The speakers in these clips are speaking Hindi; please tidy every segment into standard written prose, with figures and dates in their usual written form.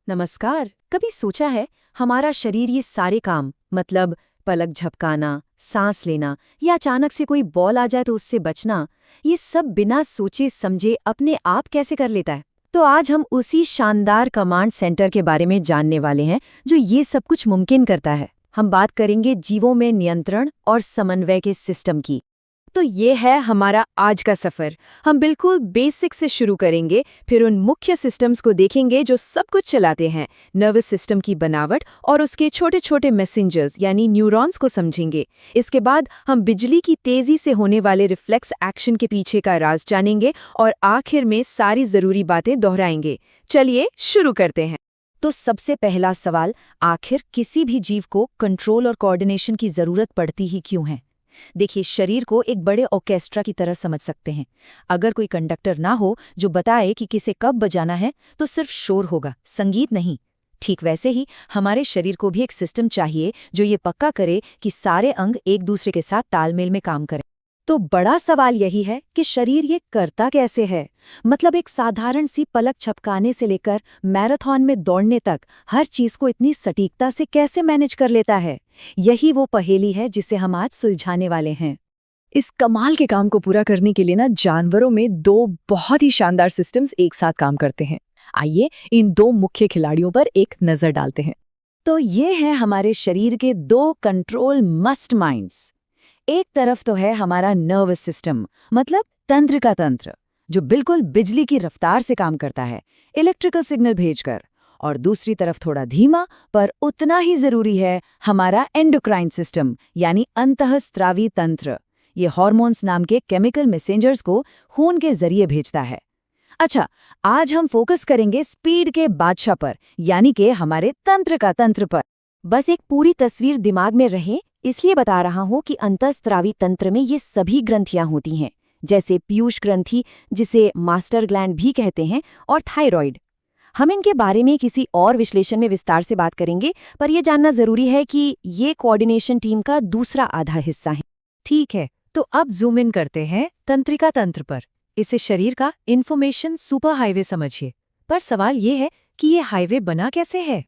नमस्कार। कभी सोचा है हमारा शरीर ये सारे काम मतलब पलक झपकाना, सांस लेना या अचानक से कोई बॉल आ जाए तो उससे बचना, ये सब बिना सोचे समझे अपने आप कैसे कर लेता है? तो आज हम उसी शानदार कमांड सेंटर के बारे में जानने वाले हैं जो ये सब कुछ मुमकिन करता है। हम बात करेंगे जीवों में नियंत्रण और समन्वय के सिस्टम की। तो ये है हमारा आज का सफर। हम बिल्कुल बेसिक से शुरू करेंगे, फिर उन मुख्य सिस्टम्स को देखेंगे जो सब कुछ चलाते हैं, नर्वस सिस्टम की बनावट और उसके छोटे छोटे मैसेंजर्स यानी न्यूरॉन्स को समझेंगे। इसके बाद हम बिजली की तेजी से होने वाले रिफ्लेक्स एक्शन के पीछे का राज जानेंगे और आखिर में सारी जरूरी बातें दोहराएंगे। चलिए शुरू करते हैं। तो सबसे पहला सवाल, आखिर किसी भी जीव को कंट्रोल और कोऑर्डिनेशन की जरूरत पड़ती ही क्यों है? देखिए, शरीर को एक बड़े ऑर्केस्ट्रा की तरह समझ सकते हैं। अगर कोई कंडक्टर ना हो जो बताए कि किसे कब बजाना है, तो सिर्फ शोर होगा, संगीत नहीं। ठीक वैसे ही हमारे शरीर को भी एक सिस्टम चाहिए जो ये पक्का करे कि सारे अंग एक दूसरे के साथ तालमेल में काम करें। तो बड़ा सवाल यही है कि शरीर ये करता कैसे है। मतलब एक साधारण सी पलक झपकाने से लेकर मैराथन में दौड़ने तक हर चीज को इतनी सटीकता से कैसे मैनेज कर लेता है? यही वो पहेली है जिसे हम आज सुलझाने वाले हैं। इस कमाल के काम को पूरा करने के लिए जानवरों में दो बहुत ही शानदार सिस्टम्स एक साथ काम करते हैं। आइए इन दो मुख्य खिलाड़ियों पर एक नजर डालते हैं। तो ये है हमारे शरीर के दो कंट्रोल मस्ट माइंड्स। एक तरफ तो है हमारा नर्वस सिस्टम, मतलब तंत्र का तंत्र, जो बिल्कुल बिजली की रफ्तार से काम करता है, इलेक्ट्रिकल सिग्नल भेजकर। और दूसरी तरफ थोड़ा धीमा पर उतना ही जरूरी है हमारा एंडोक्राइन सिस्टम, यानी अंतःस्रावी तंत्र। ये हार्मोन्स नाम के केमिकल मैसेंजर्स को खून के जरिए भेजता है। अच्छा, आज हम फोकस करेंगे स्पीड के बादशाह पर, यानी कि हमारे तंत्र का तंत्र पर। बस एक पूरी तस्वीर दिमाग में रहे इसलिए बता रहा हूं कि अंतःस्रावी तंत्र में ये सभी ग्रंथियां होती हैं, जैसे पीयूष ग्रंथि, जिसे मास्टर ग्लैंड भी कहते हैं, और थायराइड। हम इनके बारे में किसी और विश्लेषण में विस्तार से बात करेंगे, पर यह जानना जरूरी है कि ये कोऑर्डिनेशन टीम का दूसरा आधा हिस्सा है। ठीक है, तो अब जूम इन करते हैं तंत्रिका तंत्र पर। इसे शरीर का इंफॉर्मेशन सुपर हाईवे समझिए। पर सवाल ये है कि ये हाईवे बना कैसे है?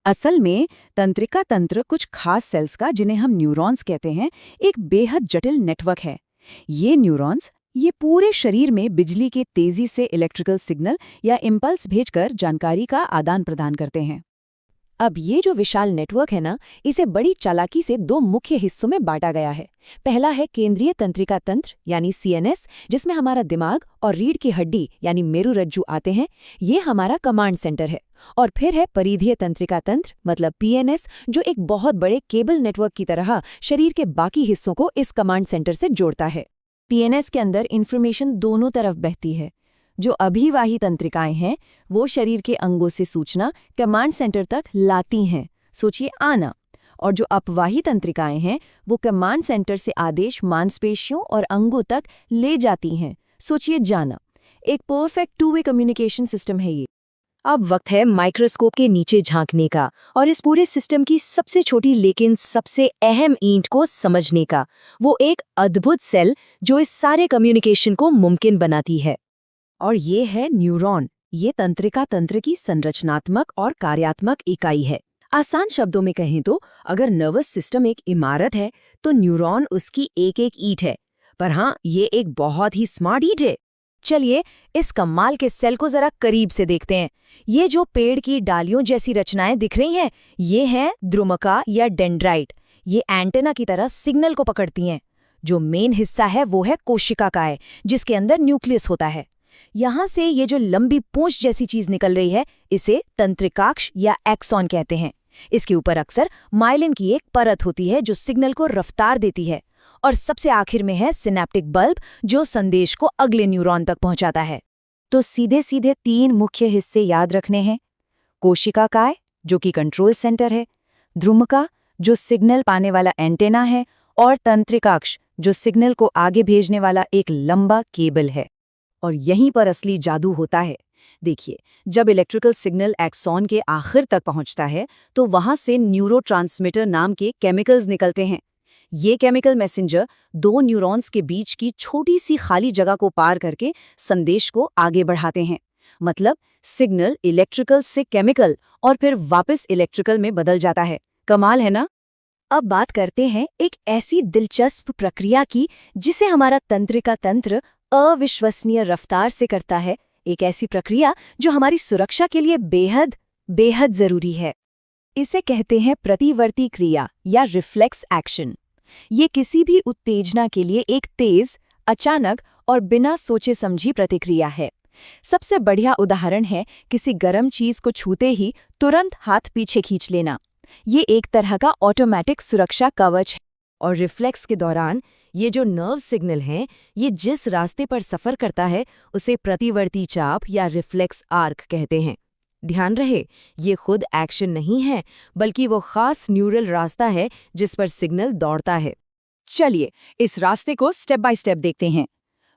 असल में तंत्रिका तंत्र कुछ खास सेल्स का, जिन्हें हम न्यूरॉन्स कहते हैं, एक बेहद जटिल नेटवर्क है। ये न्यूरॉन्स ये पूरे शरीर में बिजली के तेजी से इलेक्ट्रिकल सिग्नल या इम्पल्स भेजकर जानकारी का आदान प्रदान करते हैं। अब ये जो विशाल नेटवर्क है ना, इसे बड़ी चालाकी से दो मुख्य हिस्सों में बांटा गया है। पहला है केंद्रीय तंत्रिका तंत्र यानी सीएनएस, जिसमें हमारा दिमाग और रीढ़ की हड्डी यानी मेरुरज्जु आते हैं। ये हमारा कमांड सेंटर है। और फिर है परिधीय तंत्रिका तंत्र मतलब पीएनएस, जो एक बहुत बड़े केबल नेटवर्क की तरह शरीर के बाकी हिस्सों को इस कमांड सेंटर से जोड़ता है। पीएनएस के अंदर इंफॉर्मेशन दोनों तरफ बहती है। जो अभिवाही तंत्रिकाएं हैं वो शरीर के अंगों से सूचना कमांड सेंटर तक लाती हैं, सोचिए आना। और जो अपवाही तंत्रिकाएं हैं वो कमांड सेंटर से आदेश मांसपेशियों और अंगों तक ले जाती हैं, सोचिए जाना। एक perfect two way communication system है ये। अब वक्त है माइक्रोस्कोप के नीचे झांकने का और इस पूरे सिस्टम की सबसे छोटी लेकिन सबसे अहम ईंट को समझने का। वो एक अद्भुत सेल जो इस सारे कम्युनिकेशन को मुमकिन बनाती है, और ये है न्यूरॉन। ये तंत्रिका तंत्र की संरचनात्मक और कार्यात्मक इकाई है। आसान शब्दों में कहें तो अगर नर्वस सिस्टम एक इमारत है तो न्यूरॉन उसकी एक एक ईंट है। पर हाँ, ये एक बहुत ही स्मार्ट ईंट है। चलिए इस कमाल के सेल को जरा करीब से देखते हैं। ये जो पेड़ की डालियों जैसी रचनाएं दिख रही हैं, ये हैं द्रुमका या डेंड्राइट। ये एंटेना की तरह सिग्नल को पकड़ती हैं। जो मेन हिस्सा है वो है कोशिकाएं, जिसके अंदर न्यूक्लियस होता है। यहाँ से ये जो लंबी पूंछ जैसी चीज निकल रही है, इसे तंत्रिकाक्ष या एक्सॉन कहते हैं। इसके ऊपर अक्सर माइलिन की एक परत होती है जो सिग्नल को रफ्तार देती है। और सबसे आखिर में है सिनेप्टिक बल्ब, जो संदेश को अगले न्यूरॉन तक पहुंचाता है। तो सीधे सीधे तीन मुख्य हिस्से याद रखने हैं। कोशिकाएं जो कि कंट्रोल सेंटर है, द्रुमका जो सिग्नल पाने वाला एंटेना है, और तंत्रिकाक्ष जो सिग्नल को आगे भेजने वाला एक लंबा केबल है। और यहीं पर असली जादू होता है। देखिए, जब इलेक्ट्रिकल सिग्नल एक्सॉन के आखिर तक पहुंचता है तो वहां से न्यूरोट्रांसमीटर नाम के केमिकल्स निकलते हैं। ये केमिकल मैसेंजर दो न्यूरॉन्स के बीच की छोटी सी खाली जगह को पार करके संदेश को आगे बढ़ाते हैं। मतलब सिग्नल इलेक्ट्रिकल से केमिकल और फिर वापस इलेक्ट्रिकल में बदल जाता है। कमाल है ना? अब बात करते हैं एक ऐसी दिलचस्प प्रक्रिया की जिसे हमारा तंत्रिका तंत्र अविश्वसनीय रफ्तार से करता है। एक ऐसी प्रक्रिया जो हमारी सुरक्षा के लिए बेहद बेहद जरूरी है। इसे कहते हैं प्रतिवर्ती क्रिया या रिफ्लेक्स एक्शन। ये किसी भी उत्तेजना के लिए एक तेज, अचानक और बिना सोचे समझी प्रतिक्रिया है। सबसे बढ़िया उदाहरण है किसी गर्म चीज को छूते ही तुरंत हाथ पीछे खींच लेना। ये एक तरह का ऑटोमेटिक सुरक्षा कवच है। और रिफ्लेक्स के दौरान ये जो नर्व सिग्नल हैं, ये जिस रास्ते पर सफ़र करता है उसे प्रतिवर्ती चाप या रिफ्लेक्स आर्क कहते हैं। ध्यान रहे, ये खुद एक्शन नहीं है, बल्कि वो खास न्यूरल रास्ता है जिस पर सिग्नल दौड़ता है। चलिए इस रास्ते को स्टेप बाय स्टेप देखते हैं।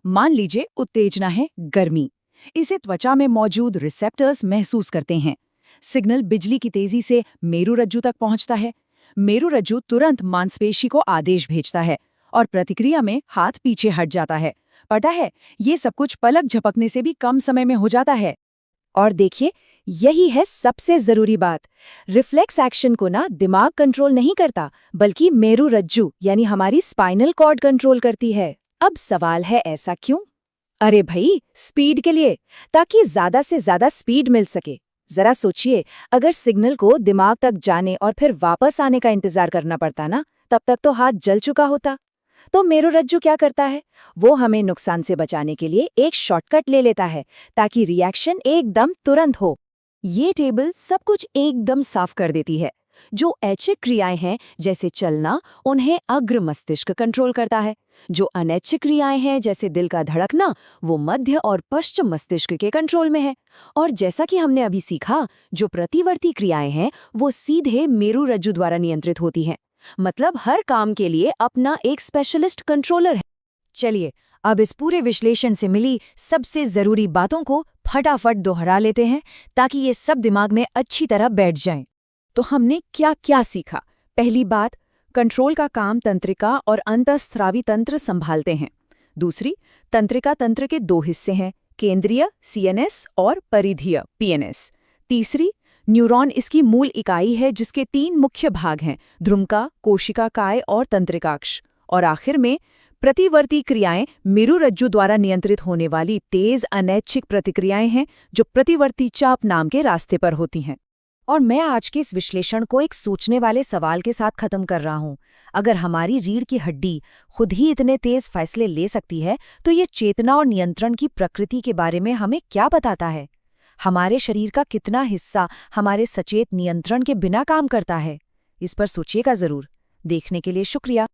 मान लीजिए उत्तेजना है गर्मी। इसे त्वचा में मौजूद रिसेप्टर्स महसूस करते हैं। सिग्नल बिजली की तेजी से मेरुरज्जु तक पहुंचता है। मेरुरज्जु तुरंत मांसपेशी को आदेश भेजता है और प्रतिक्रिया में हाथ पीछे हट जाता है। पता है, ये सब कुछ पलक झपकने से भी कम समय में हो जाता है। और देखिए, यही है सबसे जरूरी बात। रिफ्लेक्स एक्शन को ना दिमाग कंट्रोल नहीं करता, बल्कि मेरुरज्जु यानी हमारी स्पाइनल कॉर्ड कंट्रोल करती है। अब सवाल है, ऐसा क्यों? अरे भाई, स्पीड के लिए, ताकि ज्यादा से ज्यादा स्पीड मिल सके। जरा सोचिए, अगर सिग्नल को दिमाग तक जाने और फिर वापस आने का इंतजार करना पड़ता ना, तब तक तो हाथ जल चुका होता। तो मेरुरज्जु क्या करता है? वो हमें नुकसान से बचाने के लिए एक शॉर्टकट ले लेता है, ताकि रिएक्शन एकदम तुरंत हो। ये टेबल सब कुछ एकदम साफ कर देती है। जो ऐच्छिक क्रियाएं हैं, जैसे चलना, उन्हें अग्र मस्तिष्क कंट्रोल करता है। जो अनैच्छिक क्रियाएं हैं, जैसे दिल का धड़कना, वो मध्य और पश्चिम मस्तिष्क के कंट्रोल में है। और जैसा कि हमने अभी सीखा, जो प्रतिवर्ती क्रियाएं हैं, वो सीधे मेरुरज्जु द्वारा नियंत्रित होती हैं। मतलब हर काम के लिए अपना एक स्पेशलिस्ट कंट्रोलर है। चलिए, अब इस पूरे विश्लेषण से मिली सबसे जरूरी बातों को फटाफट दोहरा लेते हैं, ताकि ये सब दिमाग में अच्छी तरह बैठ जाएं। तो हमने क्या क्या सीखा? पहली बात, कंट्रोल का काम तंत्रिका और अंतःस्रावी तंत्र संभालते हैं। दूसरी, तंत्रिका तंत्र के दो हिस्से हैं, केंद्रीय सीएनएस और परिधीय पीएनएस। तीसरी, न्यूरॉन इसकी मूल इकाई है, जिसके 3 मुख्य भाग हैं, ध्रुमका, कोशिकाकाय और तंत्रिकाक्ष। और आखिर में प्रतिवर्ती क्रियाएं मेरुरज्जु द्वारा नियंत्रित होने वाली तेज अनैच्छिक प्रतिक्रियाएं हैं, जो प्रतिवर्ती चाप नाम के रास्ते पर होती हैं। और मैं आज के इस विश्लेषण को एक सोचने वाले सवाल के साथ खत्म कर रहा हूं। अगर हमारी रीढ़ की हड्डी खुद ही इतने तेज फैसले ले सकती है, तो ये चेतना और नियंत्रण की प्रकृति के बारे में हमें क्या बताता है? हमारे शरीर का कितना हिस्सा हमारे सचेत नियंत्रण के बिना काम करता है? इस पर सोचिएगा जरूर। देखने के लिए शुक्रिया।